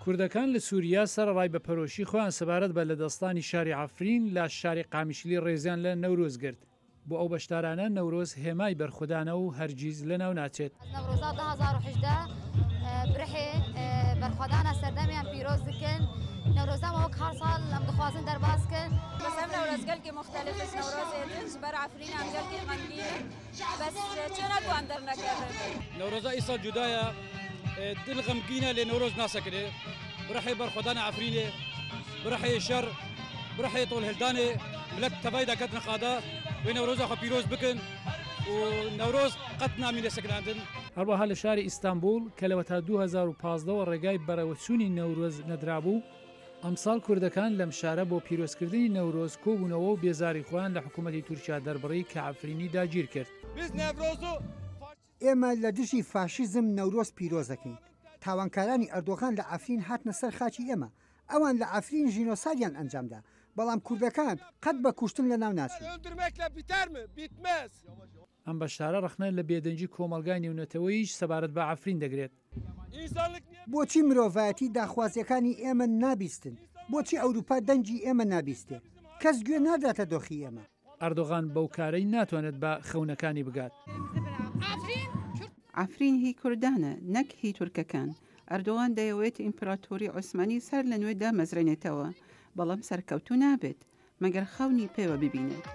کوردەکان لە سووریا سەرڕای بە پەرۆشی خۆیان سەبارەت بە لە دەستانی شاری عەفرین لە شاری قامیشلی ڕێزیان لە نەورۆز گرت. بۆ ئەو بەشدارانە نەورۆز هێمای بەرخودانە و هەرگیز لەناو ناچێت. نەورۆزا 2018 برحێ بەرخۆدانە سەردەمیان پیرۆز دکن. نەورۆزام وەک هەر ساڵ ئەم دخوازن دەرباز کرد. بەسەم نەورۆز گەلکی مختلفش نەورۆزێتش بەر عەفرینان گەلکی غەمگینە بەس چۆن ناتوان دەرنەکەن. نەورۆزا ئیساڵ جودایە دل غەمگینە لێ نەورۆز ناسەکرێ برحێ بەرخۆدانە عەفرینێ برحێ شەر برحێ تۆڵهێلدانێ ملەت تەبای دەکەتنە خادا وێ نەورۆزا خۆ پیرۆز بکن و نەورۆز قەت نامینە سەکراندن. هەروەها لە شاری ئیستانبول کە لەوە تا 2015 ڕێگای بەرەوەچوونی نەورۆز نەدرابوو، ئەمساڵ کوردەکان لەم شارە بۆ پیرۆزکردنی نەورۆز کۆبوونەوە و بێزاری خۆیان لە حکوومەتی تورکیا دەربڕی کە عەفرینی داگیر کرد. ئێمە لە دژی فاشیزم نەورۆز پیرۆزەکەین. تاوانکارانی ئەردۆغان لە عەفرین هاتنە سەر خاکی ئێمە. ئەوان لە عەفرین ژینۆسایدیان ئەنجامدا، بەڵام کوردەکان قەت بە کوشتن لە ناو ناچین. ئەم بەشدارە ڕخنە لە بێدەنجی کۆمەلگای نێونەتەوەیش سەبارەت بە عەفرین دەگرێت. بۆچی مرۆڤایەتی داخوازیەکانی ئێمە نابیستن؟ بۆچی ئەوروپا دەنجی ئێمە نابیستێ؟ کەس گوێ ناداتە دۆخی ئێمە. ئەردۆغان بەو کارەی ناتوانێت بە خەونەکانی بگات. عەفرین هی کوردانە نەک هی تورکەکان. ئەردۆغان دەیەوێت ئیمپراتۆری عوسمانی سەر لە نوێدا مەزرێنێتەوە، بەڵام سەرکەوتوو نابێت مەگەر خەونی پێوە ببینێت.